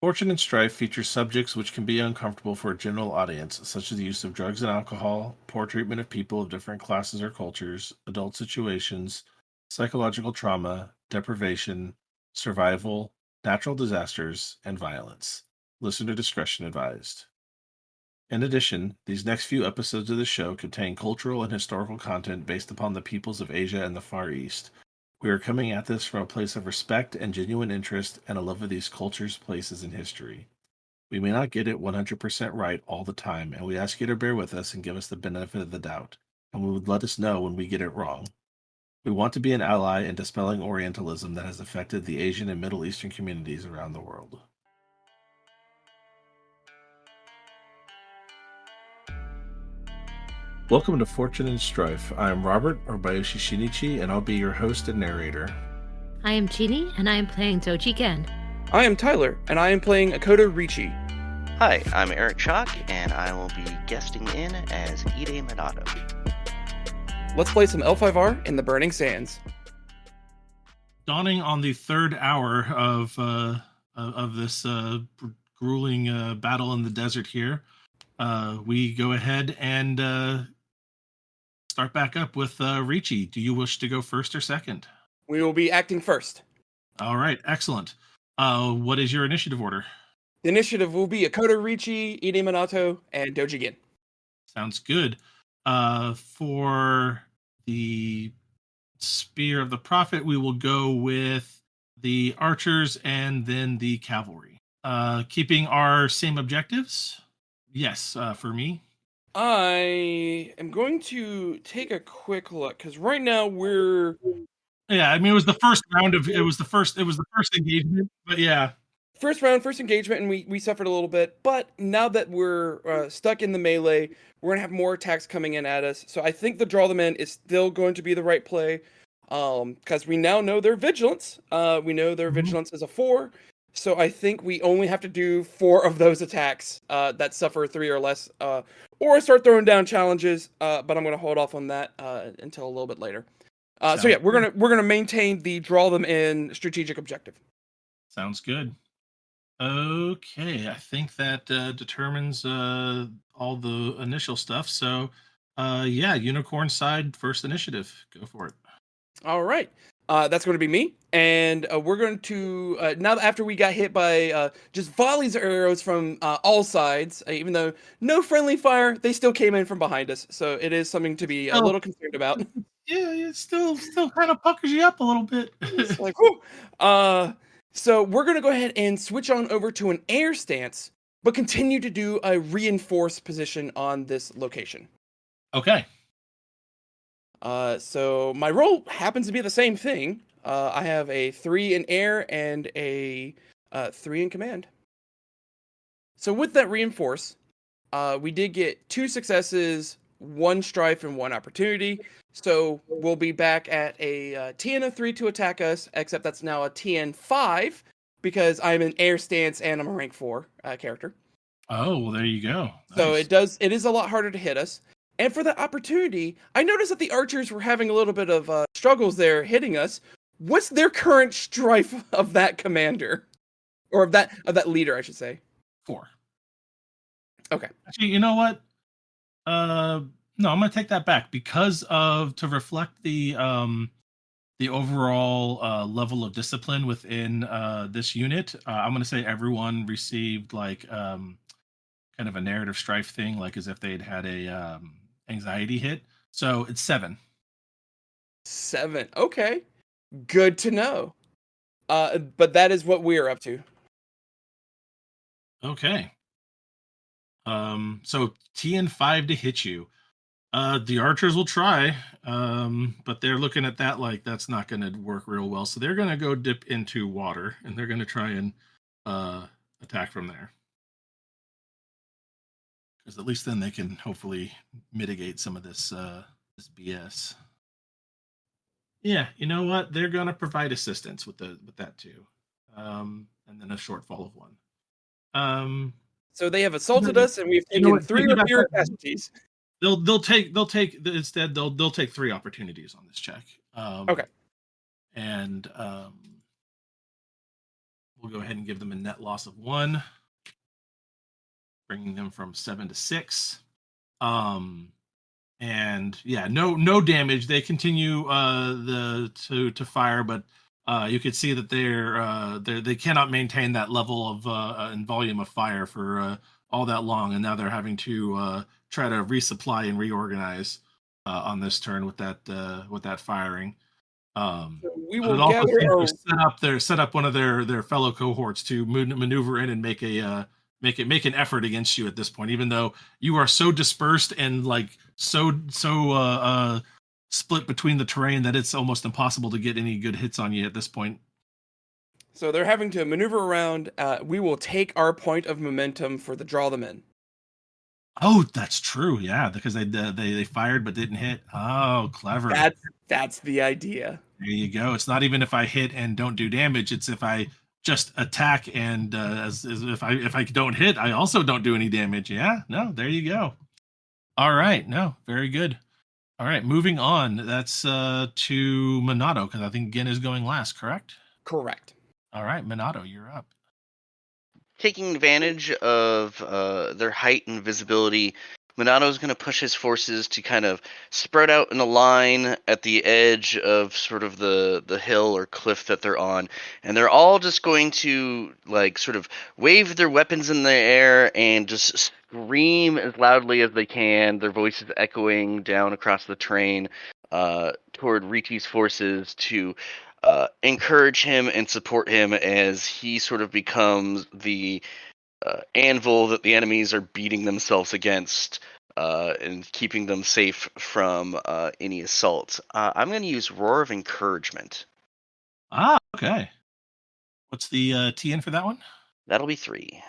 Fortune and Strife features subjects which can be uncomfortable for a general audience, such as the use of drugs and alcohol, poor treatment of people of different classes or cultures, adult situations, psychological trauma, deprivation, survival, natural disasters, and violence. Listener discretion advised. In addition, these next few episodes of the show contain cultural and historical content based upon the peoples of Asia and the Far East. We are coming at this from a place of respect and genuine interest and a love of these cultures, places, and history. We may not get it 100% right all the time, and we ask you to bear with us and give us the benefit of the doubt, and we would let us know when we get it wrong. We want to be an ally in dispelling Orientalism that has affected the Asian and Middle Eastern communities around the world. Welcome to Fortune and Strife. I am Robert, or Bayoshi Shinichi, and I'll be your host and narrator. I am Chini, and I am playing Doji Gen. I am Tyler, and I am playing Akoto Richi. Hi, I'm Eric Chalk, and I will be guesting in as Ide Minato. Let's play some L5R in the Burning Sands. Dawning on the third hour of this grueling battle in the desert here, we go ahead and start back up with Richi. Do you wish to go first or second? We will be acting first. All right, excellent. What is your initiative order? The initiative will be Akoto Richi, Ide Minato, and Doji Gen. Sounds good. For the Spear of the Prophet, we will go with the archers and then the cavalry. Keeping our same objectives? Yes, for me. I am going to take a quick look, because right now we're... Yeah, I mean, it was the first round of... It was the first engagement, but yeah. First round, first engagement, and we suffered a little bit, but now that we're stuck in the melee, we're going to have more attacks coming in at us, so I think the draw them in is still going to be the right play, because we now know their vigilance. We know their vigilance is a 4, so I think we only have to do 4 of those attacks that suffer 3 or less, or start throwing down challenges, but I'm going to hold off on that until a little bit later. So yeah, we're gonna maintain the draw them in strategic objective. Sounds good. Okay, I think that determines all the initial stuff. So, yeah, Unicorn side, first initiative. Go for it. All right. That's going to be me. And we're going to, now after we got hit by just volleys of arrows from all sides, even though no friendly fire, they still came in from behind us. So it is something to be a little concerned about. Yeah, it still kind of puckers you up a little bit. It's like, whew. So we're going to go ahead and switch on over to an air stance, but continue to do a reinforced position on this location. Okay. So my role happens to be the same thing. I have a 3 in air and a 3 in command. So with that reinforce, we did get 2 successes, 1 strife, and 1 opportunity. So we'll be back at a TN of 3 to attack us, except that's now a TN 5 because I'm in air stance and I'm a rank 4 character. Oh, well, there you go. Nice. So it is a lot harder to hit us. And for the opportunity, I noticed that the archers were having a little bit of struggles there hitting us. What's their current strife of that commander? Or of that leader, I should say. 4. Okay. Actually, you know what? No, I'm going to take that back to reflect the overall level of discipline within this unit. I'm going to say everyone received like kind of a narrative strife thing, like as if they'd had a anxiety hit. So it's 7. 7. Okay. Good to know. But that is what we're up to. Okay. So TN 5 to hit you. The archers will try, but they're looking at that like that's not going to work real well. So they're going to go dip into water, and they're going to try and attack from there. Because at least then they can hopefully mitigate some of this BS. Yeah, you know what? They're going to provide assistance with that too, and then a shortfall of 1. So they have assaulted us, and we've taken 3 or fewer casualties. They'll take 3 opportunities on this check. Okay. And We'll go ahead and give them a net loss of 1, bringing them from 7 to 6. And yeah, no damage. They continue to fire, but you could see that they cannot maintain that level of and volume of fire for all that long, and now they're having to try to resupply and reorganize on this turn with that firing. So we But will it also gather seems our to set up one of their fellow cohorts to maneuver in and make an effort against you at this point, even though you are so dispersed and like so split between the terrain that it's almost impossible to get any good hits on you at this point. So they're having to maneuver around. We will take our point of momentum for the draw them in. Oh, that's true. Yeah, because they fired but didn't hit. Oh, clever. That's the idea. There you go. It's not even if I hit and don't do damage. It's if I just attack and as if I don't hit, I also don't do any damage. Yeah. No. There you go. All right. No. Very good. All right. Moving on. That's to Minato because I think Gin is going last. Correct. Correct. All right, Minato, you're up. Taking advantage of their height and visibility, Monato's going to push his forces to kind of spread out in a line at the edge of sort of the hill or cliff that they're on, and they're all just going to like sort of wave their weapons in the air and just scream as loudly as they can, their voices echoing down across the terrain toward Richi's forces to encourage him and support him as he sort of becomes the anvil that the enemies are beating themselves against and keeping them safe from any assault. I'm going to use Roar of Encouragement. Ah, okay. What's the TN for that one? That'll be 3.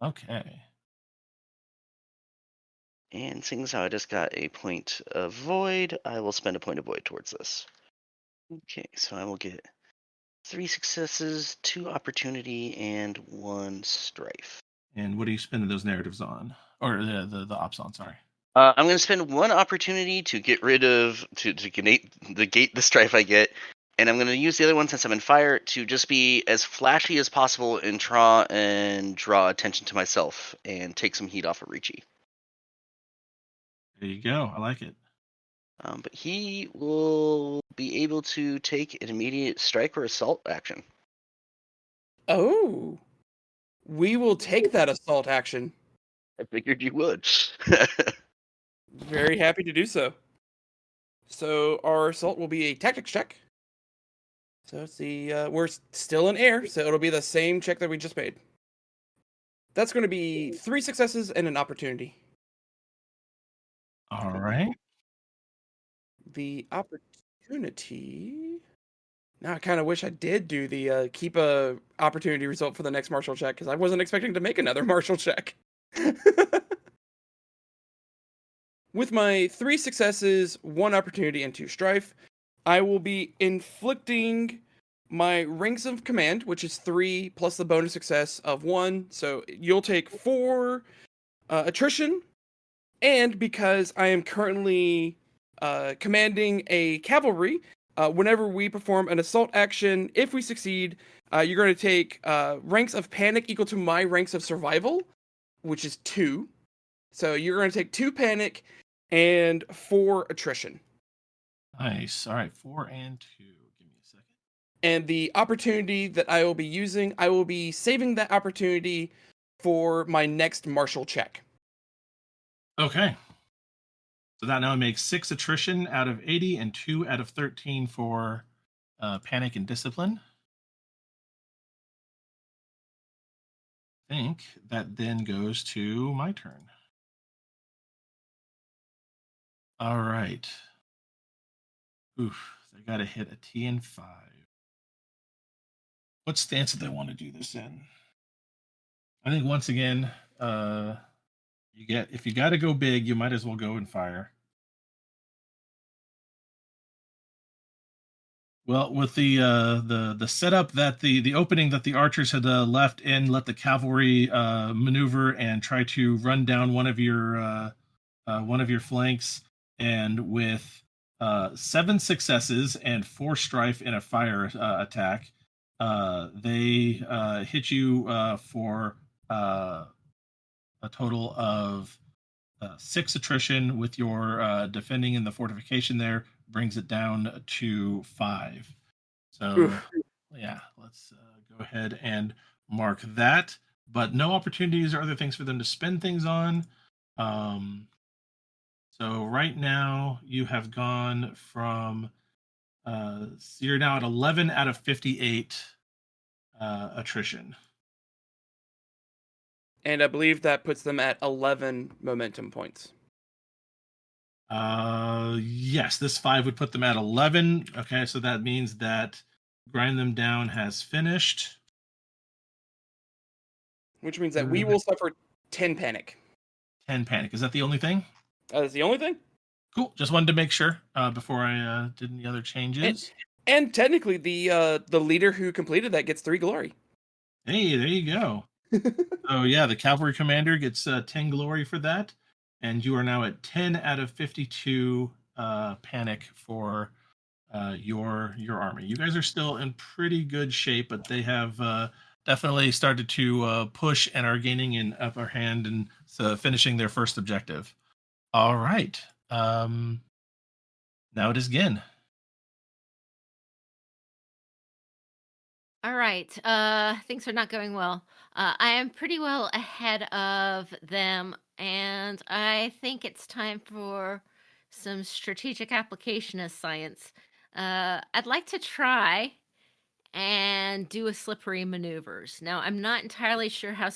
Okay. And seeing as how I just got a point of Void, I will spend a point of Void towards this. Okay, so I will get 3 successes, 2 opportunity, and 1 strife. And what are you spending those narratives on? Or the ops on, sorry. I'm going to spend 1 opportunity to get rid of, to negate the strife I get, and I'm going to use the other one since I'm in fire to just be as flashy as possible and try and draw attention to myself and take some heat off of Richi. There you go. I like it. But he will be able to take an immediate strike or assault action. Oh, we will take that assault action. I figured you would. Very happy to do so. So our assault will be a tactics check. So let's see, we're still in air, so it'll be the same check that we just made. That's going to be 3 successes and an opportunity. All right. The opportunity. Now I kind of wish I did do the keep a opportunity result for the next martial check because I wasn't expecting to make another martial check. With my 3 successes, 1 opportunity, and 2 strife, I will be inflicting my ranks of command, which is 3 plus the bonus success of 1. So you'll take 4 attrition, and because I am currently commanding a cavalry, whenever we perform an assault action, if we succeed, you're going to take ranks of panic equal to my ranks of survival, which is 2. So you're going to take 2 panic and 4 attrition. Nice. All right. 4 and 2. Give me a second. And the opportunity that I will be using, I will be saving that opportunity for my next martial check. Okay. So that now makes 6 attrition out of 80 and 2 out of 13 for panic and discipline. I think that then goes to my turn. All right. Oof, they got to hit a TN5. What stance do they want to do this in? I think once again, if you got to go big, you might as well go and fire. Well, with the setup that the opening that the archers had left in, let the cavalry maneuver and try to run down one of your flanks, and with 7 successes and 4 strife in a fire attack, They hit you for a total of 6 attrition. With your defending in the fortification there, brings it down to 5. So, Oof. yeah, let's go ahead and mark that. But no opportunities or other things for them to spend things on. Um, so right now you have gone from so you're now at 11 out of 58 attrition. And I believe that puts them at 11 momentum points. Yes, this 5 would put them at 11. Okay, so that means that grind them down has finished. Which means that we will suffer 10 panic. 10 panic. Is that the only thing? That is the only thing. Cool. Just wanted to make sure before I did any other changes. And technically, the leader who completed that gets 3 glory. Hey, there you go. Oh yeah, the cavalry commander gets 10 glory for that, and you are now at 10 out of 52 panic for your army. You guys are still in pretty good shape, but they have definitely started to push and are gaining an upper hand and finishing their first objective. All right. Now it is Gin. All right. Things are not going well. I am pretty well ahead of them, and I think it's time for some strategic application of science. I'd like to try and do a slippery maneuvers. Now, I'm not entirely sure how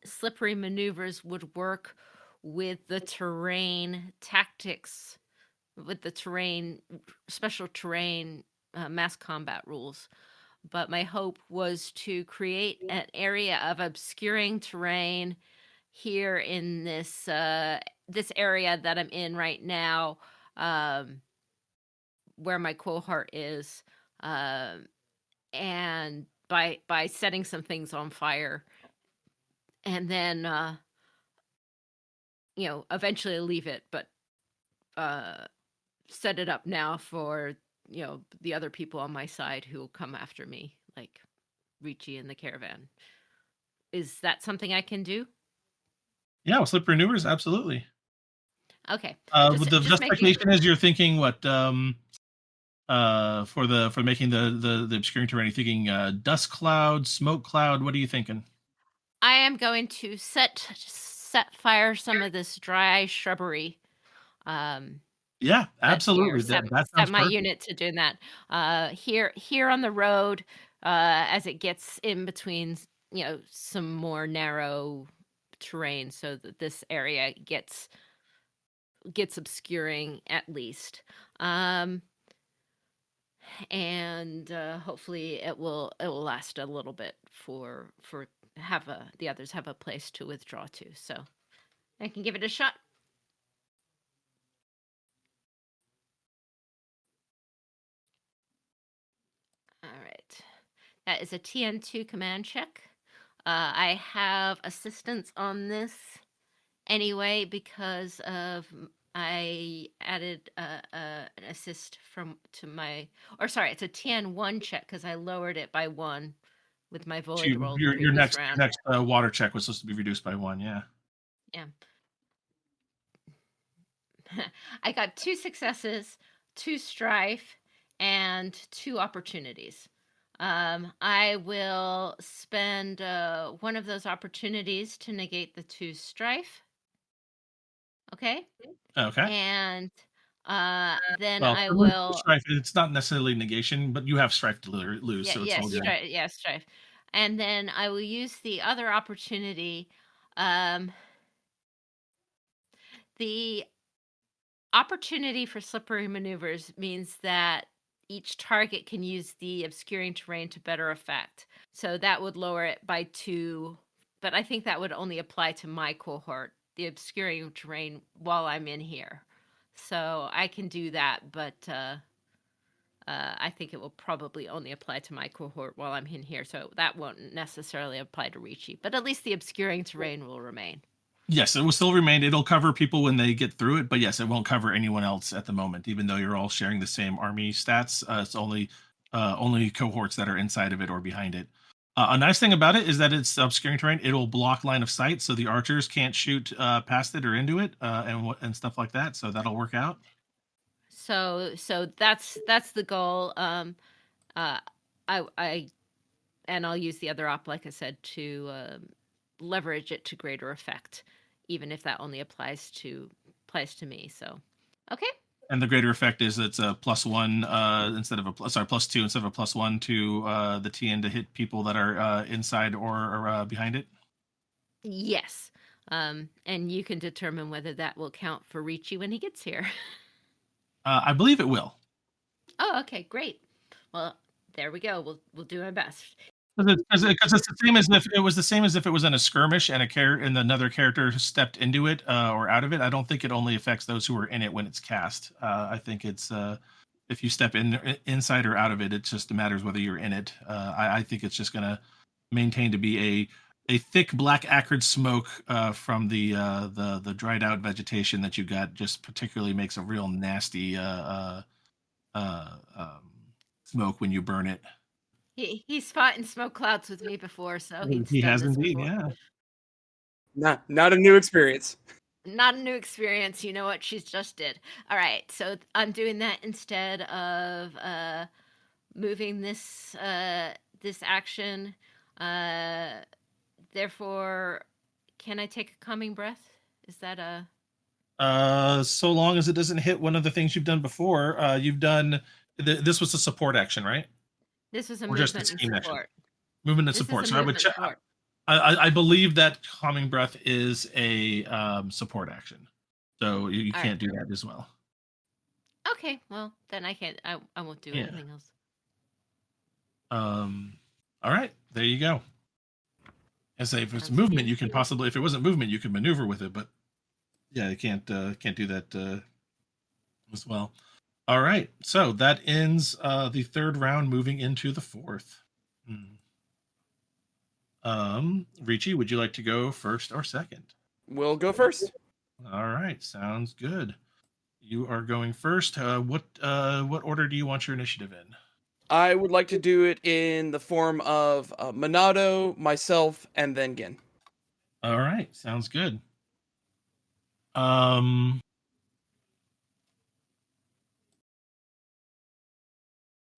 slippery maneuvers would work with the terrain tactics, with the terrain, special terrain, mass combat rules. But my hope was to create an area of obscuring terrain here in this area that I'm in right now, where my cohort is, um, and by setting some things on fire, and then eventually leave it, but uh, set it up now for the other people on my side who will come after me, like Ricci and the caravan. Is that something I can do? Yeah, with slippery maneuvers, absolutely. Okay. With the Just making sure. justification is you're thinking what for making the obscuring terrain, you're thinking dust cloud, smoke cloud. What are you thinking? I am going to set fire some of this dry shrubbery. Yeah, That's here. absolutely. That Set sounds my perfect. unit to doing that. Here on the road, as it gets in between, some more narrow terrain, so that this area gets obscuring at least. And hopefully it will last a little bit for the others have a place to withdraw to. So I can give it a shot. All right. That is a TN2 command check. I have assistance on this anyway because of I added an assist it's a TN1 check because I lowered it by 1 with my So void roll the your previous next round. water check was supposed to be reduced by 1. Yeah. Yeah. I got 2 successes, 2 strife, and 2 opportunities. I will spend 1 of those opportunities to negate the 2 strife. Okay. Okay. And then Well, I for losing will. strife, it's not necessarily negation, but you have strife to lose, Yeah, so it's all good. strife. And then I will use the other opportunity. Um, the opportunity for slippery maneuvers means that each target can use the obscuring terrain to better effect. So that would lower it by 2, but I think that would only apply to my cohort, the obscuring terrain while I'm in here. So I can do that, but I think it will probably only apply to my cohort while I'm in here. So that won't necessarily apply to Ricci, but at least the obscuring terrain will remain. Yes, it will still remain. It'll cover people when they get through it, but yes, it won't cover anyone else at the moment. Even though you're all sharing the same army stats, it's only only cohorts that are inside of it or behind it. A nice thing about it is that it's obscuring terrain. It'll block line of sight, so the archers can't shoot past it or into it, and stuff like that. So that'll work out. So that's the goal. Uh, I and I'll use the other op, like I said, to leverage it to greater effect, even if that only applies to me. So, okay. And the greater effect is it's a +1 instead of a +2 instead of a +1 to the TN to hit people that are inside or behind it. Yes. And you can determine whether that will count for Ricci when he gets here. I believe it will. Oh, okay, great. Well, there we go. We'll do our best. Because it's the same as if it was in a skirmish and another character stepped into it or out of it. I don't think it only affects those who are in it when it's cast. I think it's if you step inside or out of it, it just matters whether you're in it. I think it's just going to maintain to be a thick black acrid smoke from the dried out vegetation that you got. Just particularly makes a real nasty smoke when you burn it. He's fought in smoke clouds with me before, so he's He done has this indeed, before. yeah. Not a new experience. Not a new experience. You know what she's just did. All right, so I'm doing that instead of moving this this action. Therefore, can I take a calming breath? Is that a So long as it doesn't hit one of the things you've done before. You've done this was a support action, right? This was a Or just a movement and scheme action? support. Movement and This is support. a So I would movement check. support. I believe that calming breath is a support action, so you All right. can't do that as well. Okay, well then I can't. I won't do Yeah. anything else. All right, there you go. I say if it's Sounds movement, good. you can possibly. If it wasn't movement, you could maneuver with it, but yeah, you can't do that as well. All right, so that ends the third round, moving into the fourth. Ricci, would you like to go first or second? We'll go first. All right, sounds good. You are going first. What order do you want your initiative in? I would like to do it in the form of Monado, myself, and then Gin. All right, sounds good.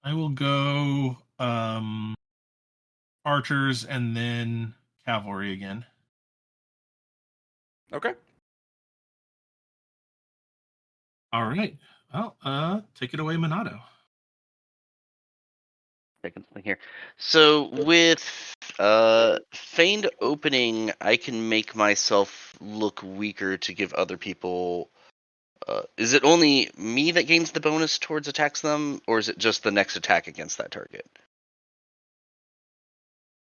I will go archers and then cavalry again. Okay. All right. Well, take it away, Monado. Second something here. So with feigned opening, I can make myself look weaker to give other people. Is it only me that gains the bonus towards attacks them, or is it just the next attack against that target?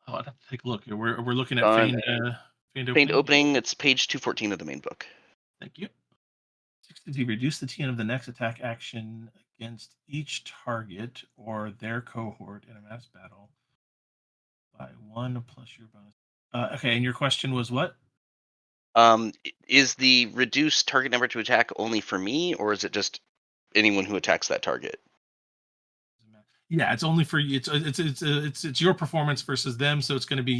Oh, I'd have to take a look. We're looking at Fine. feigned Feigned opening. opening. It's page 214 of the main book. Thank you. 60, reduce the TN of the next attack action against each target or their cohort in a mass battle by 1 plus your bonus. Okay, and your question was what? Is the reduced target number to attack only for me, or is it just anyone who attacks that target? Yeah, it's only for you. It's your performance versus them, so it's going to be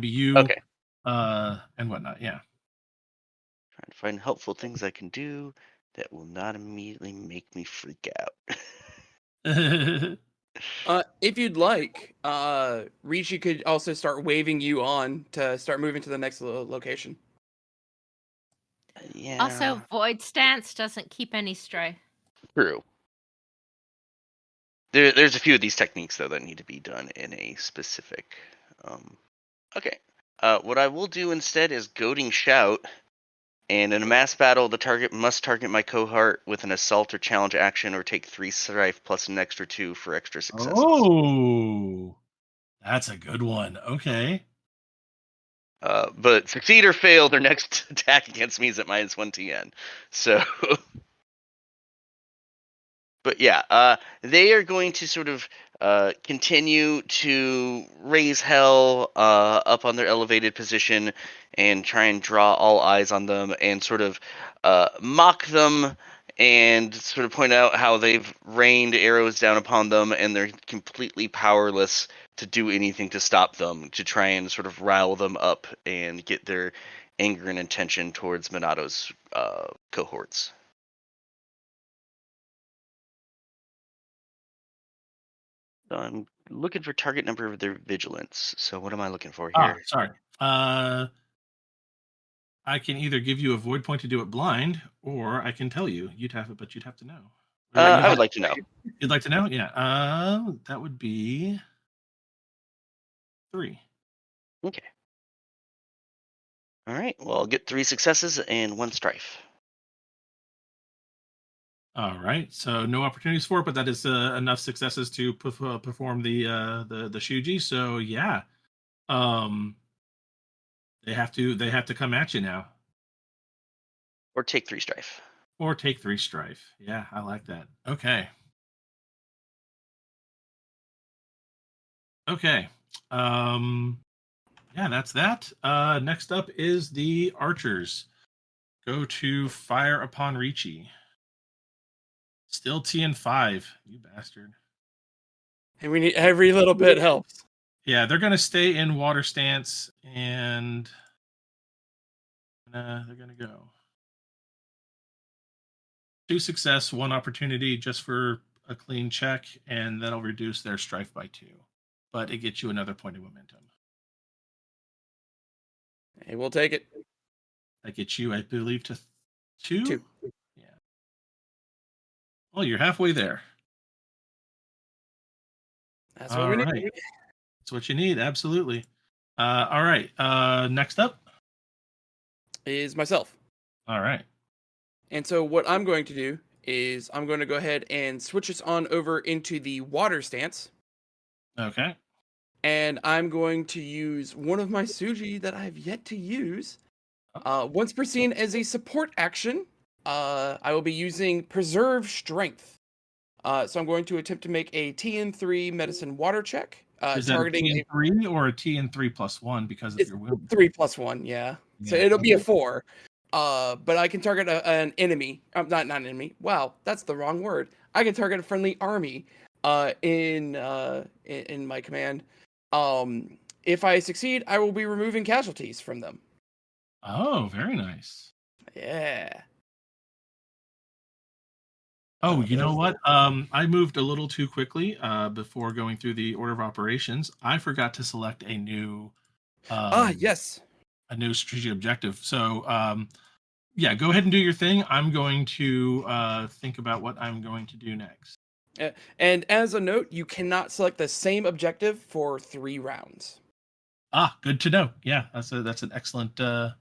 you. Okay. And whatnot. Yeah. Trying to find helpful things I can do that will not immediately make me freak out. If you'd like, Ricci could also start waving you on to start moving to the next location. Yeah. Also, void stance doesn't keep any strife. True. There's a few of these techniques though that need to be done in a specific. Okay. What I will do instead is goading shout, and in a mass battle, the target must target my cohort with an assault or challenge action, or take 3 strife plus an extra 2 for extra successes. Oh, that's a good one. Okay. But succeed or fail, their next attack against me is at -1 TN. So. But yeah, they are going to sort of continue to raise hell up on their elevated position and try and draw all eyes on them and sort of mock them and sort of point out how they've rained arrows down upon them and they're completely powerless to do anything to stop them, to try and sort of rile them up and get their anger and intention towards Monato's cohorts. So I'm looking for target number of their vigilance. So what am I looking for here? Sorry. I can either give you a void point to do it blind, or I can tell you. You'd have it, but you'd have to know. I would like to know. You'd like to know? Yeah. That would be 3. Okay. All right. Well, I'll get 3 successes and 1 strife. All right. So no opportunities for it, but that is enough successes to perform the shuji. So yeah, they have to come at you now, Or take 3 strife. or take 3 strife. Yeah, I like that. Okay. Okay. Yeah, that's that. Next up is the archers. Go to fire upon Ricci. Still TN5, you bastard. And we need every little bit helps. Yeah, they're gonna stay in water stance, and they're gonna go 2 success, 1 opportunity, just for a clean check, and that'll reduce their strife by 2. But it gets you another point of momentum. Hey, we'll take it. That gets you, I believe, to 2? 2. Yeah. Well, you're halfway there. That's what we need. Right. That's what you need, absolutely. All right. Next up Is myself. All right. And so what I'm going to do is I'm going to go ahead and switch us on over into the water stance. Okay. And I'm going to use one of my Suji that I have yet to use. Once per scene as a support action, I will be using Preserve Strength. So I'm going to attempt to make a TN3 medicine water check. Is that Targeting a TN3 or a TN3 plus 1 because of your wound? 3 plus 1, yeah. So it'll be a 4. But I can target an enemy. Not an enemy. Wow, that's the wrong word. I can target a friendly army in my command. If I succeed, I will be removing casualties from them. Oh, very nice. Yeah. Oh, you know what? I moved a little too quickly before going through the order of operations. I forgot to select a new Yes. a new strategic objective. So yeah, go ahead and do your thing. I'm going to think about what I'm going to do next. And as a note, you cannot select the same objective for 3 rounds. Good to know. Yeah, that's an excellent thing.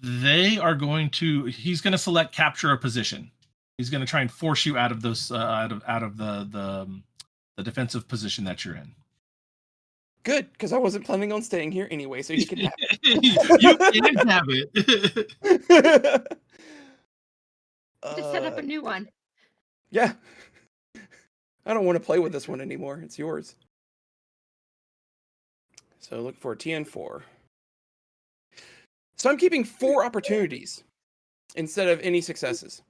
They are going to. He's going to select capture a position. He's going to try and force you out of those out of the defensive position that you're in. Good, because I wasn't planning on staying here anyway, so he can have it. You can have it. Just set up a new one. Yeah. I don't want to play with this one anymore. It's yours. So look for TN4. So I'm keeping 4 opportunities instead of any successes.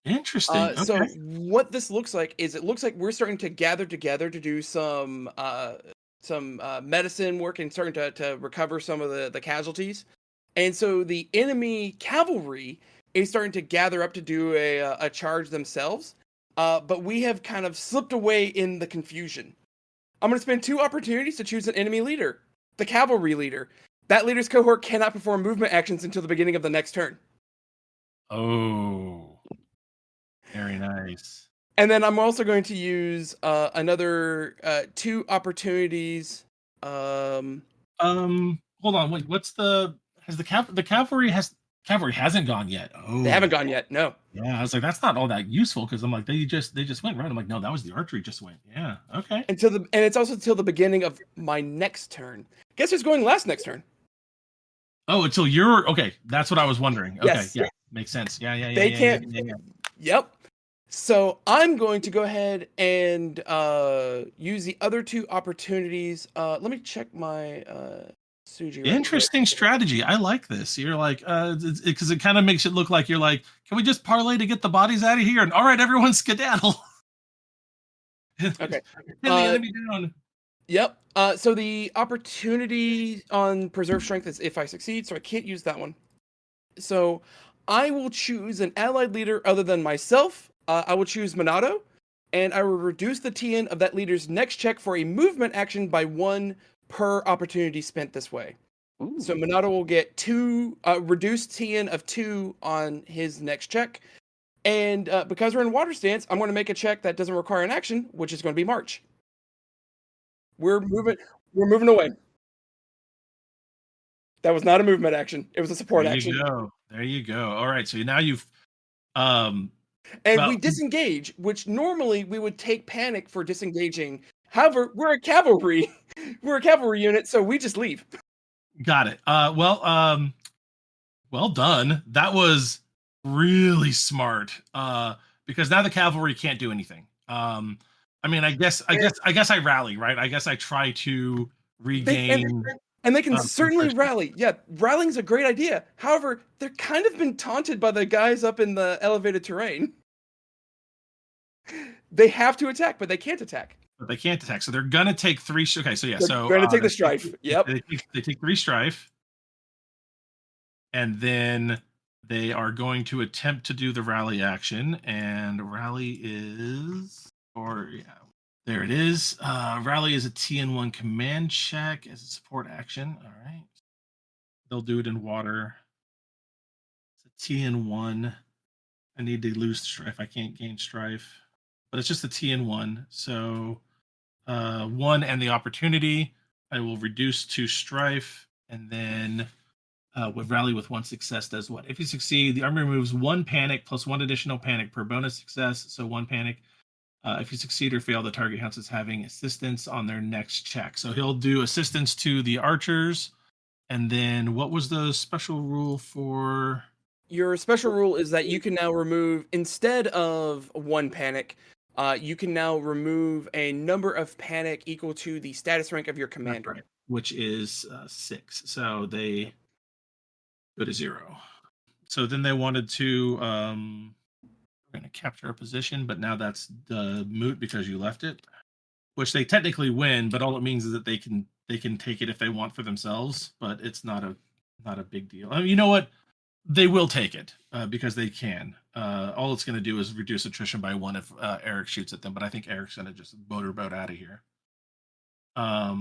Interesting. Okay. So what this looks like is it looks like we're starting to gather together to do some medicine work and starting to recover some of the casualties. And so the enemy cavalry is starting to gather up to do a charge themselves. But we have kind of slipped away in the confusion. I'm going to spend 2 opportunities to choose an enemy leader. The cavalry leader. That leader's cohort cannot perform movement actions until the beginning of the next turn. Oh, very nice. And then I'm also going to use another 2 opportunities. Hold on. Wait. What's the cavalry hasn't gone yet? Oh, They haven't gone yet. No. Yeah, I was like, that's not all that useful because I'm like, they just went right. I'm like, no, that was the archery just went. Yeah. Okay. And it's also till the beginning of my next turn. Guess who's going last next turn? Oh, until you're okay. That's what I was wondering. Okay. Yes. Yeah. Makes sense. Yeah. They can't. Yeah. Yep. So I'm going to go ahead and use the other 2 opportunities. Let me check my Suji right quick. Interesting strategy. I like this. You're like, because it kind of makes it look like you're like, can we just parlay to get the bodies out of here? And all right, everyone skedaddle. Okay. Pin the enemy down. Yep. So the opportunity on preserve strength is if I succeed, so I can't use that one. So I will choose an allied leader other than myself. I will choose Minato, and I will reduce the TN of that leader's next check for a movement action by 1 per opportunity spent this way. Ooh. So Minato will get 2 reduced TN of 2 on his next check. And because we're in water stance, I'm going to make a check that doesn't require an action, which is going to be March. We're moving away. That was not a movement action. It was a support action. There you go. All right. So now you've And we disengage, which normally we would take panic for disengaging. However, we're a cavalry. We're a cavalry unit, so we just leave. got it. Well done. That was really smart. Because now the cavalry can't do anything. I mean, I guess I rally, right? I guess I try to regain. And they can certainly rally. Yeah, rallying's a great idea. However, they're kind of been taunted by the guys up in the elevated terrain. They have to attack, but they can't attack. But they can't attack, so they're gonna take 3. Okay, so yeah, they're gonna take the strife. Yep. They take 3 strife, and then they are going to attempt to do the rally action. And rally is, there it is. Rally is a TN1 command check as a support action. All right. They'll do it in water. It's a TN1. I need to lose strife. I can't gain strife. But it's just a TN1. So 1 and the opportunity. I will reduce to strife. And then with rally with 1 success does what? If you succeed, the army removes 1 panic plus 1 additional panic per bonus success. So 1 panic. If you succeed or fail, the target counts as having assistance on their next check. So he'll do assistance to the archers. And then what was the special rule for? Your special rule is that you can now remove, instead of 1 panic, you can now remove a number of panic equal to the status rank of your commander. Right, which is 6. So they go to 0. So then they wanted to... going to capture a position, but now that's moot because you left it, which they technically win, but all it means is that they can take it if they want for themselves, but it's not a big deal. I mean, you know what? They will take it because they can. All it's going to do is reduce attrition by 1 if Eric shoots at them, but I think Eric's going to just motorboat out of here. All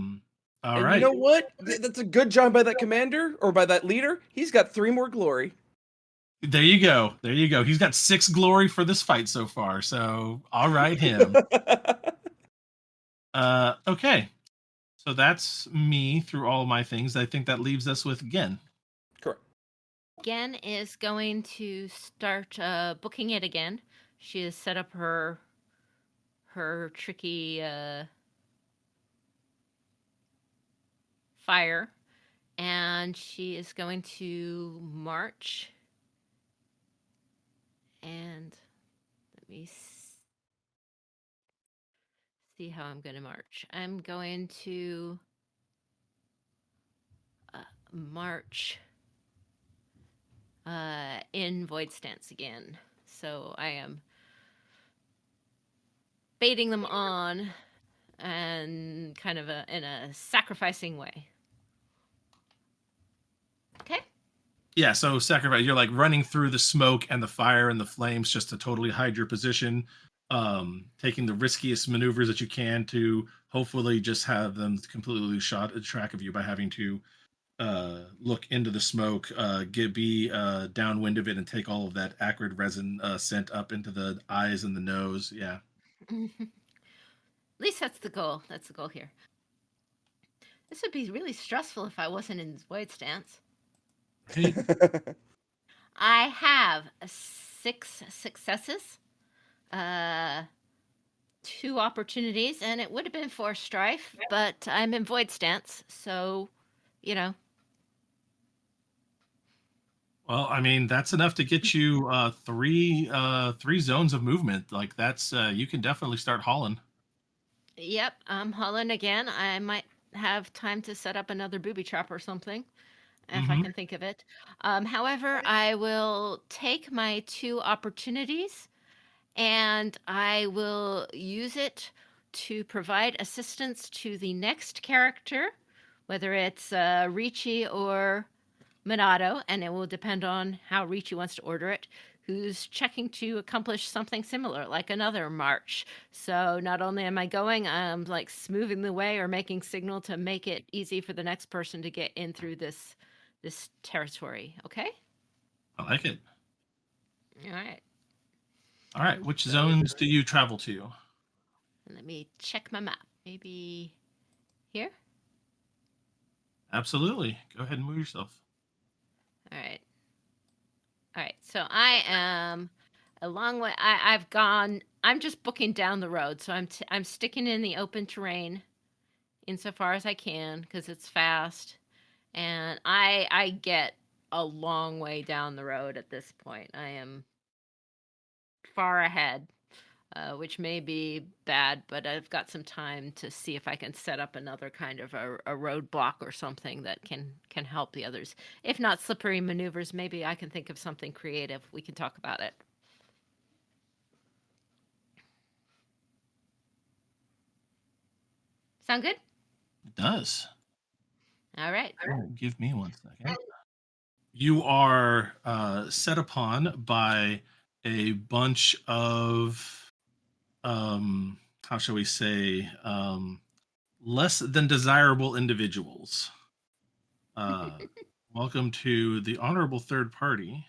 right. You know what? That's a good job by that commander or by that leader. He's got 3 more glory. There you go. He's got 6 glory for this fight so far. So, all right, him. Okay. So that's me through all of my things. I think that leaves us with Gen. Correct. Gen is going to start booking it again. She has set up her tricky fire, and she is going to march. And let me see how I'm going to march. I'm going to march in void stance again. So I am baiting them on and kind of in a sacrificing way. Okay. Yeah, so sacrifice. You're like running through the smoke and the fire and the flames just to totally hide your position, taking the riskiest maneuvers that you can to hopefully just have them completely lose track of you by having to look into the smoke, be downwind of it, and take all of that acrid resin scent up into the eyes and the nose. Yeah. At least that's the goal. That's the goal here. This would be really stressful if I wasn't in void stance. I have 6 successes, 2 opportunities, and it would have been 4 strife, but I'm in void stance, so, you know. Well, I mean, that's enough to get you 3 zones of movement. Like that's you can definitely start hauling. Yep, I'm hauling again. I might have time to set up another booby trap or something, if I Mhm. can think of it. However, I will take my 2 opportunities and I will use it to provide assistance to the next character, whether it's Ricci or Minato, and it will depend on how Ricci wants to order it, who's checking to accomplish something similar, like another march. So not only am I going, I'm like smoothing the way or making signal to make it easy for the next person to get in through this territory. Okay? I like it. All right. All right, which So zones do you travel to? let me check my map. Maybe here? Absolutely. Go ahead and move yourself. All right. All right. So I am a long way. I've gone. I'm just booking down the road. So I'm sticking in the open terrain insofar as I can because it's fast, and I get a long way down the road at this point. I am far ahead, which may be bad, but I've got some time to see if I can set up another kind of a roadblock or something that can help the others. If not slippery maneuvers, maybe I can think of something creative. We can talk about it. Sound good? It does. All right. Give me 1 second. You are set upon by a bunch of, how shall we say, less than desirable individuals. Welcome to the honorable third party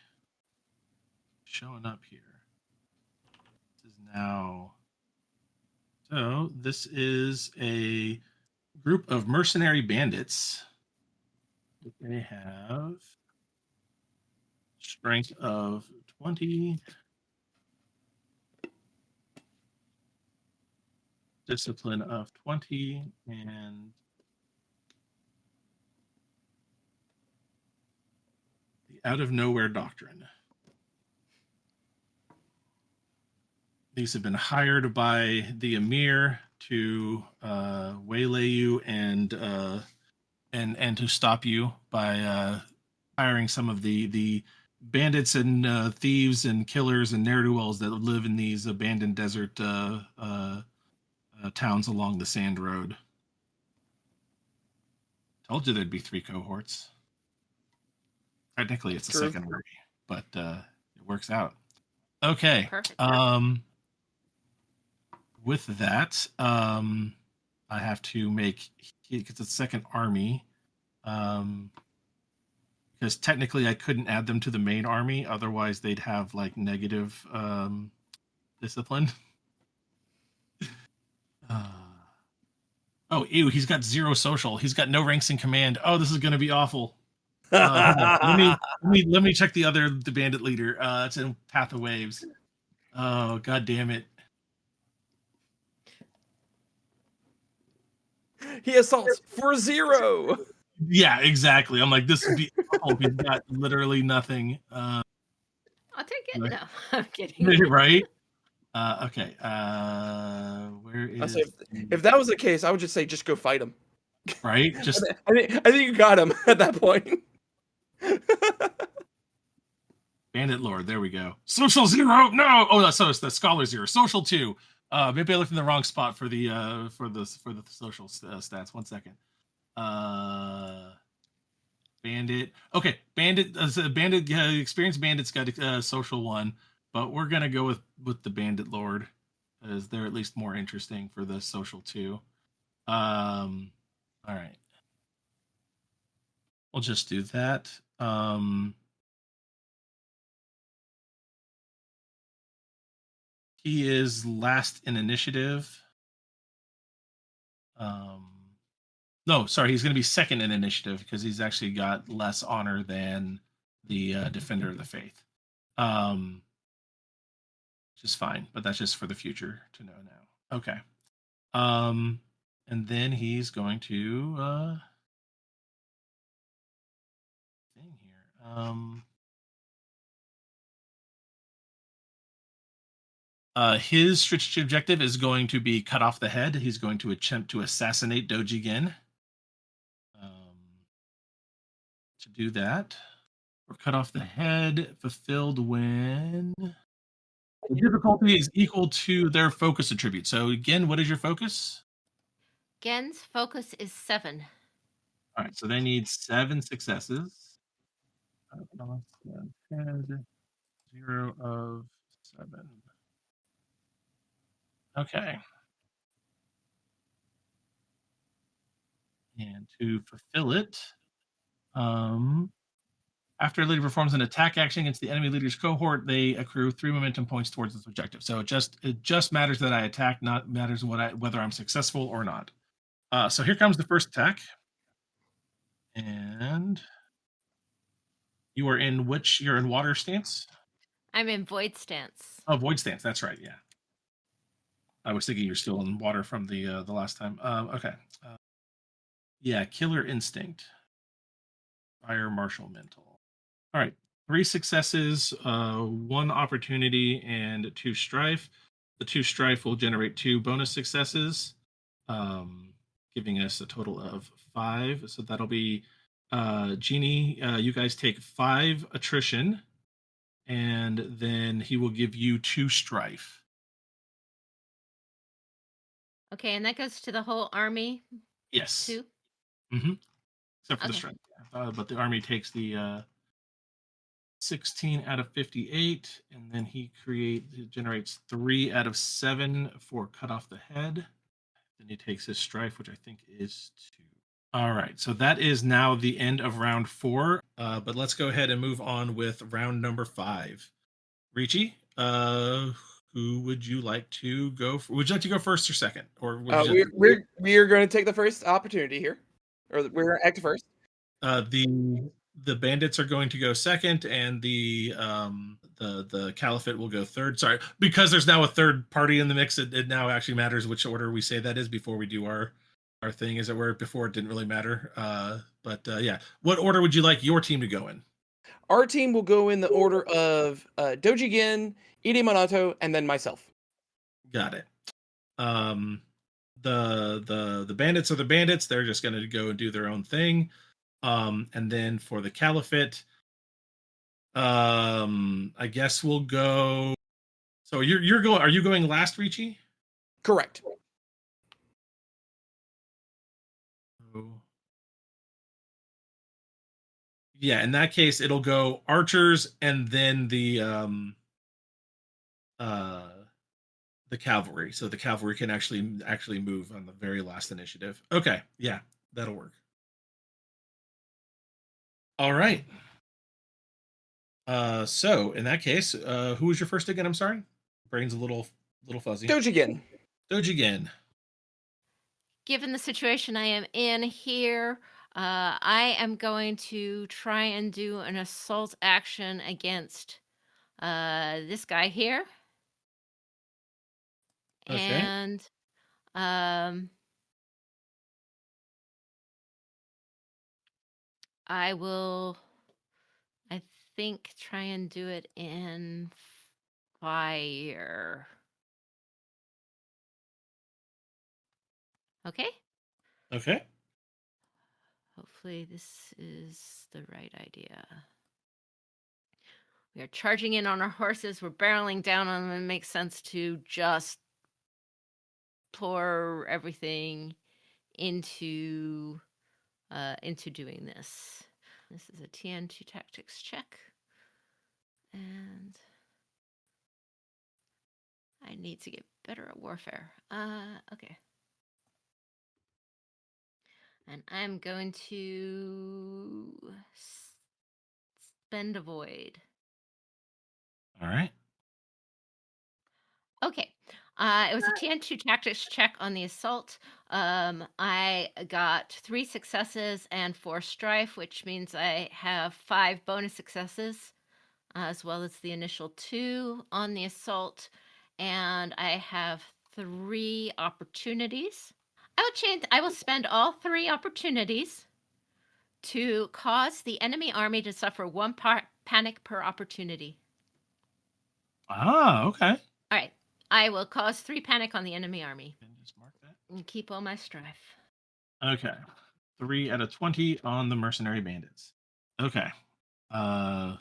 showing up here. This is now. So, this is a group of mercenary bandits. They have strength of 20, discipline of 20, and the out of nowhere doctrine. These have been hired by the Emir to waylay you and to stop you by hiring some of the bandits and thieves and killers and ne'er-do-wells that live in these abandoned desert towns along the sand road. Told you there'd be 3 cohorts. Technically, it's a True. second army, but it works out. Okay. Perfect. With that, I have to make it's a second army. Because technically I couldn't add them to the main army, otherwise they'd have like negative discipline. Oh, ew! He's got 0 social. He's got no ranks in command. Oh, this is going to be awful. Hold on. Let me check the bandit leader. It's in Path of Waves. Oh, god damn it! He assaults for 0. Yeah, exactly. I'm like, this would be awful. He's got literally nothing. I'll take it. Right. No, I'm kidding. Right? Okay. Where I is say, if that was the case, I would just say just go fight him. right? Just I think you got him at that point. Bandit Lord. There we go. Social 0. No. Oh, so it's the Scholar 0. Social 2. Maybe I looked in the wrong spot for the social stats. 1 second. Bandit. Okay, Bandit. Bandit. Experienced Bandit's got social 1, but we're gonna go with the Bandit Lord, as they're at least more interesting for the social 2. All right. We'll just do that. He is last in initiative. No, sorry, he's going to be second in initiative because he's actually got less honor than the Defender of the Faith. Which is fine, but that's just for the future to know now. Okay. And then he's going to thing here. His strategic objective is going to be cut off the head. He's going to attempt to assassinate Doji Gen. to do that. Or cut off the head, fulfilled when the difficulty is equal to their focus attribute. So again, what is your focus? Gen's focus is 7. All right, so they need 7 successes. Head, 0 of 7. Okay. And to fulfill it, after a leader performs an attack action against the enemy leader's cohort, they accrue 3 momentum points towards this objective. So it just matters that I attack, not matters whether I'm successful or not. So here comes the first attack, and you're in water stance. I'm in void stance. Oh, void stance. That's right. Yeah, I was thinking you're still in water from the last time. Okay. Yeah, killer instinct. Fire martial mental. All right. 3 successes, 1 opportunity, and 2 strife. The 2 strife will generate 2 bonus successes, giving us a total of 5. So that'll be Jeannie, you guys take 5 attrition, and then he will give you 2 strife. Okay, and that goes to the whole army Yes. too? Mm-hmm. Except for the Okay. strife. But the army takes the 16 out of 58, and then he generates 3 out of 7 for cut off the head. Then he takes his strife, which I think is 2. All right, so that is now the end of round 4. But let's go ahead and move on with round number 5. Ricci, who would you like to go? Would you like to go first or second, or would you? We're going to take the first opportunity here, or we're going to act first. The bandits are going to go second, and the caliphate will go third. Sorry, because there's now a third party in the mix. It now actually matters which order we say that is before we do our thing, as it were. Before it didn't really matter. But yeah, what order would you like your team to go in? Our team will go in the order of Doji Gin, Ide Monato, and then myself. Got it. The bandits are the bandits. They're just going to go and do their own thing. And then for the caliphate, I guess we'll go. So you're going. Are you going last, Ricci? Correct. Yeah, in that case, it'll go archers and then the cavalry. So the cavalry can actually move on the very last initiative. Okay, yeah, that'll work. All right. So in that case, who was your first again? I'm sorry, brain's a little fuzzy. Doji Gin. Doji Gin. Given the situation I am in here, I am going to try and do an assault action against this guy here. Okay. And I will, I think, try and do it in fire. Okay. Okay. Hopefully this is the right idea. We are charging in on our horses. We're barreling down on them. It makes sense to just pour everything into doing this. This is a TN2 tactics check. And I need to get better at warfare. Okay. And I'm going to spend a void. All right. Okay. It was a TN2 tactics check on the assault. I got 3 successes and 4 strife, which means I have 5 bonus successes, as well as the initial 2 on the assault. And I have 3 opportunities. I will spend all 3 opportunities to cause the enemy army to suffer 1 panic per opportunity. Ah, okay. All right. I will cause 3 panic on the enemy army. Just mark that. And keep all my strife. Okay. 3 out of 20 on the mercenary bandits. Okay.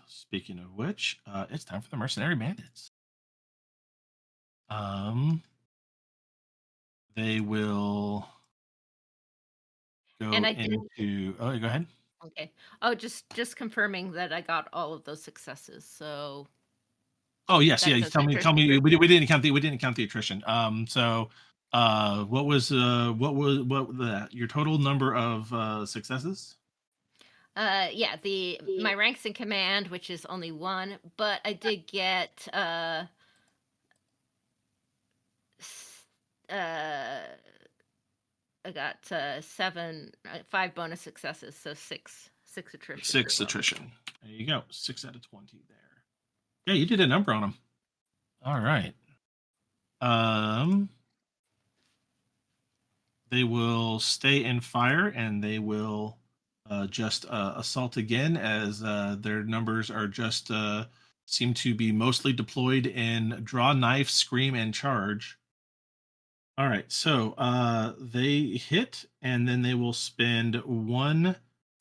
Speaking of which, it's time for the mercenary bandits. They will And go I did. into. Oh, go ahead. Okay. Oh, just confirming that I got all of those successes. So Oh yes, yeah. that You does tell me. Tell attrition. me. We didn't count the. We didn't count the attrition. So, what the your total number of successes? Yeah, the my ranks in command, which is only one, but I did get s- uh I got five bonus successes, so six attrition as Six well. attrition. There you go. 6 out of 20 there. Yeah, you did a number on them. All right. Um, they will stay in fire and they will just assault again as their numbers are just seem to be mostly deployed in draw knife, scream, and charge. All right, so they hit and then they will spend one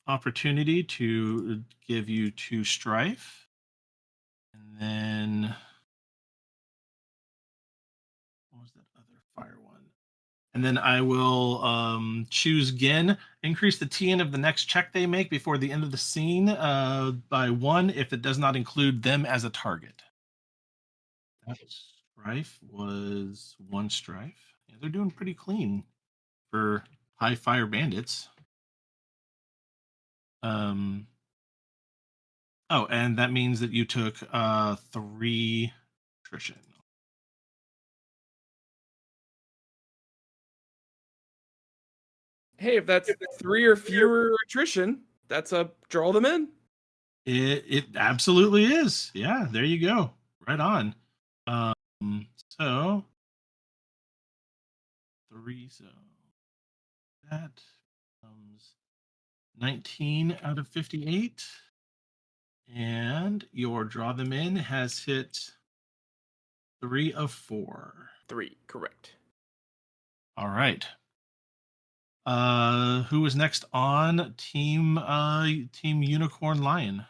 opportunity to give you 2 strife. And then what was that other fire one? And then I will choose again, increase the TN of the next check they make before the end of the scene by 1 if it does not include them as a target. That strife was 1 strife. Yeah, they're doing pretty clean for high fire bandits. Um, oh, and that means that you took 3 attrition. Hey, if that's 3 or fewer attrition, that's a draw them in. It absolutely is. Yeah, there you go. Right on. So 3, so that becomes 19 out of 58. And your draw them in has hit 3 of 4. 3, correct. All right. Who is next on Team Unicorn Lion?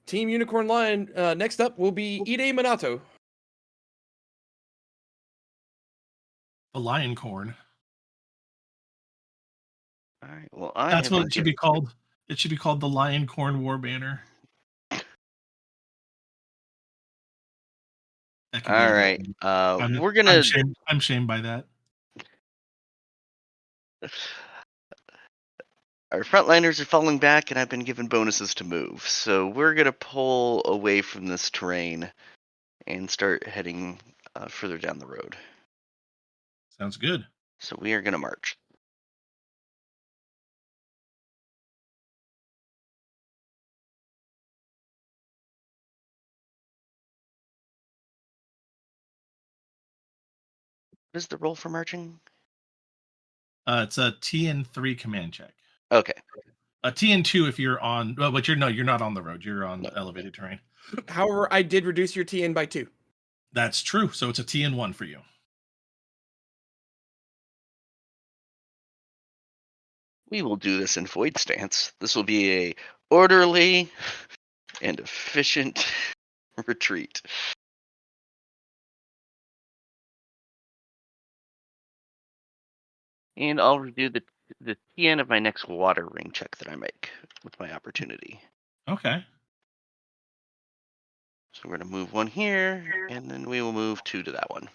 Team Unicorn Lion, next up will be Ide Minato. The Lion Corn. All right. Well, I That's have what been it should be called. It should be called the Lion Corn War Banner. That could be All a good right. one. We're gonna. I'm shamed by that. Our frontliners are falling back, and I've been given bonuses to move. So we're gonna pull away from this terrain and start heading further down the road. Sounds good. So we are gonna march. What is the roll for marching? It's a TN3 command check. Okay. A TN2 if you're on. Well, but you're not on the road. You're on No. elevated terrain. However, I did reduce your TN by 2. That's true. So it's a TN1 for you. We will do this in void stance. This will be a orderly and efficient retreat. And I'll redo the TN of my next water ring check that I make with my opportunity. Okay. So we're going to move 1 here, and then we will move 2 to that one.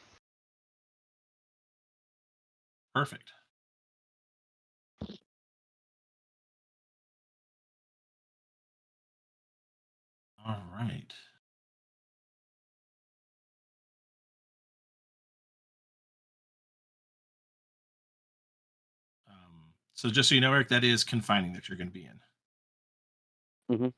Perfect. All right. So just so you know, Eric, that is confining that you're going to be in. Mm-hmm. Okay,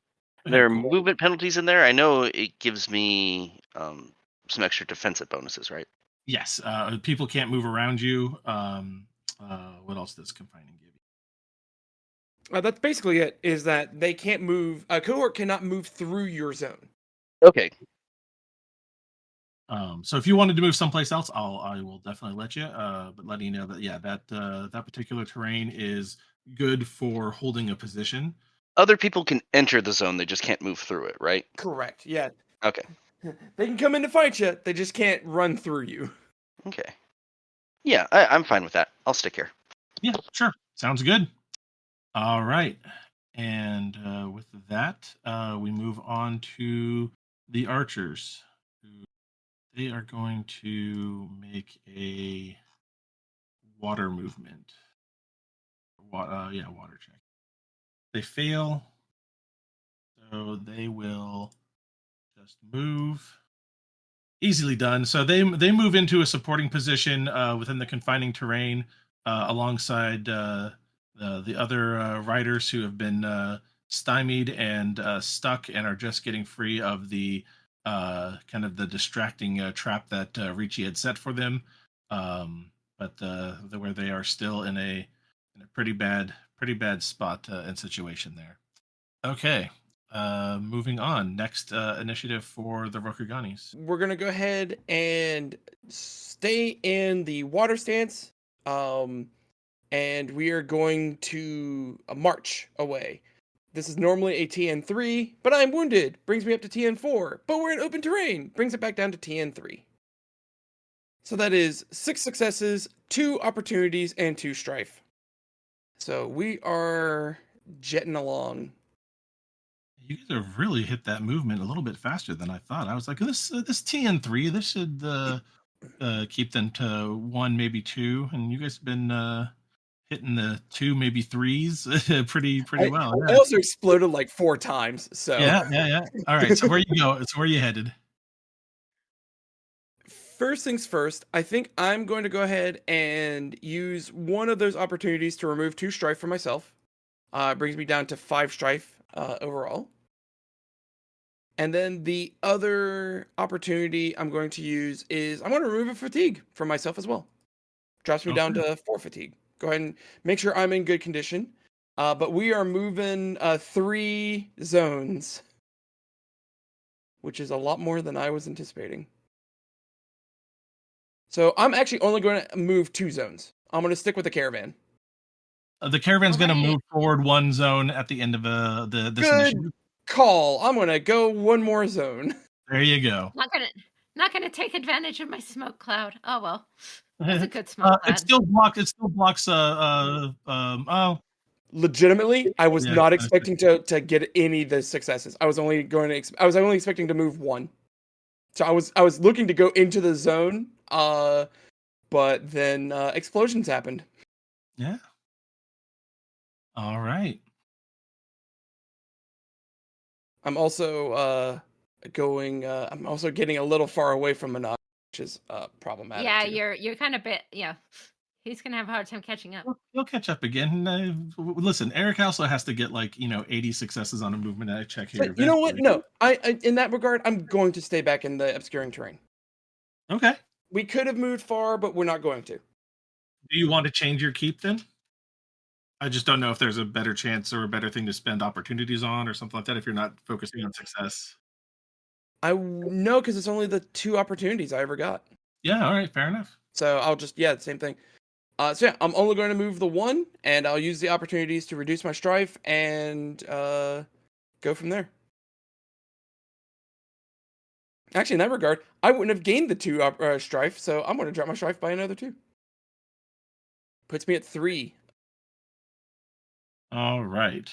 There are cool. movement penalties in there. I know it gives me some extra defensive bonuses, right? Yes. People can't move around you. What else does confining give you? That's basically it, is that they can't move, a cohort cannot move through your zone. Okay. So if you wanted to move someplace else, I will definitely let you. But letting you know that that particular terrain is good for holding a position. other people can enter the zone, they just can't move through it, right? Correct. Yeah. Okay. They can come in to fight you. They just can't run through you. Okay. Yeah, I'm fine with that. I'll stick here. Yeah, sure. Sounds good. All right. And with that, we move on to the archers. They are going to make a water movement. Water check. They fail, so they will just move. Easily done. So they move into a supporting position within the confining terrain alongside the other riders who have been stymied and stuck and are just getting free of the kind of the distracting trap that Ricci had set for them. But where they are still in a pretty bad spot and situation there. Okay. Moving on. Next initiative for the Rokuganis. We're gonna go ahead and stay in the water stance, and we are going to march away. This is normally a TN3, but I'm wounded. Brings me up to TN4, but we're in open terrain. Brings it back down to TN3. So that is 6 successes, 2 opportunities, and 2 strife. So we are jetting along. You guys have really hit that movement a little bit faster than I thought. I was like, this TN3, this should keep them to 1, maybe 2, and you guys have been hitting the 2, maybe 3s pretty well. I also exploded like 4 times. So yeah. All right, so where you go? It's where you headed. First things first, I think I'm going to go ahead and use one of those opportunities to remove 2 strife for myself. Brings me down to 5 strife overall. And then the other opportunity I'm going to use is I'm going to remove a fatigue for myself as well. Drops me down to 4 fatigue. Go ahead and make sure I'm in good condition. But we are moving 3 zones, which is a lot more than I was anticipating. So I'm actually only going to move 2 zones. I'm going to stick with the caravan. The caravan's going to move forward 1 zone at the end of this initiative. Call. I'm going to go 1 more zone. There you go. Not gonna take advantage of my smoke cloud. Oh well, that's a good smoke cloud. It still blocks. Oh, legitimately, I was not expecting to get any of the successes. I was only expecting to move 1. So I was looking to go into the zone, but then explosions happened. Yeah. All right. I'm also I'm also getting a little far away from Manad, which is problematic. Yeah, too. you're kind of bit. Yeah, he's gonna have a hard time catching up. He'll catch up again. Listen, Eric also has to get 80 successes on a movement check here. But you know what? No, I in that regard, I'm going to stay back in the obscuring terrain. Okay. We could have moved far, but we're not going to. Do you want to change your keep then? I just don't know if there's a better chance or a better thing to spend opportunities on or something like that if you're not focusing on success. I know because it's only the 2 opportunities I ever got. Yeah, all right, fair enough. So I'll just the same thing. So yeah, I'm only going to move the 1, and I'll use the opportunities to reduce my strife and go from there. Actually, in that regard, I wouldn't have gained the 2 strife, so I'm going to drop my strife by another 2. Puts me at 3. All right.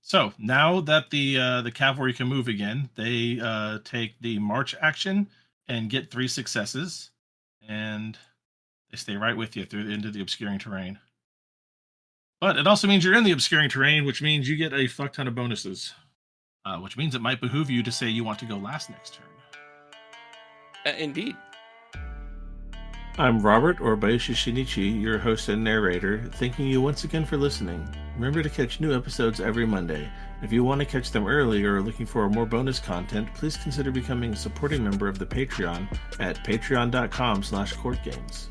So now that the cavalry can move again, they take the march action and get 3 successes, and they stay right with you through into the obscuring terrain. But it also means you're in the obscuring terrain, which means you get a fuck ton of bonuses. Which means it might behoove you to say you want to go last next turn. Indeed. I'm Robert, or Bayoshi Shinichi, your host and narrator, thanking you once again for listening. Remember to catch new episodes every Monday. If you want to catch them early or are looking for more bonus content, please consider becoming a supporting member of the Patreon at patreon.com/courtgames.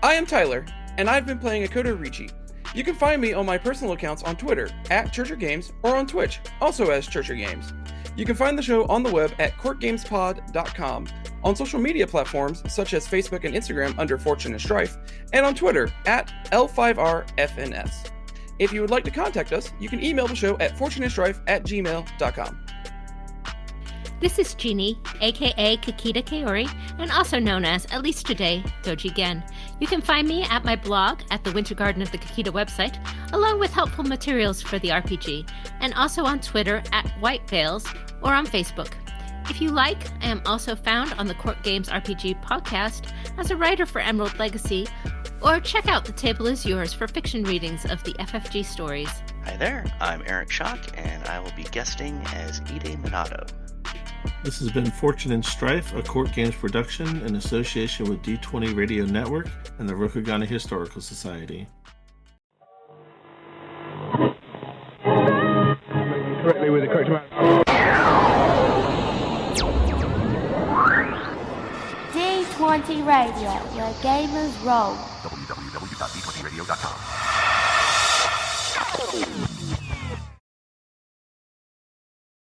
I am Tyler, and I've been playing Akoto Ricci. You can find me on my personal accounts on Twitter at Churcher Games or on Twitch, also as Churcher Games. You can find the show on the web at courtgamespod.com, on social media platforms such as Facebook and Instagram under Fortune and Strife, and on Twitter at L5RFNS. If you would like to contact us, you can email the show at fortuneandstrife@gmail.com. This is Jeannie, aka Kikita Kaori, and also known as, at least today, Doji Gen. You can find me at my blog at the Winter Garden of the Kikita website, along with helpful materials for the RPG, and also on Twitter at White Veils or on Facebook. If you like, I am also found on the Court Games RPG podcast as a writer for Emerald Legacy, or check out The Table Is Yours for fiction readings of the FFG stories. Hi there, I'm Eric Schock, and I will be guesting as Ide Minato. This has been Fortune and Strife, a Court Games production in association with D20 Radio Network and the Rokugana Historical Society. Correctly with the correct amount. D20 Radio, where gamers roll. www.d20radio.com.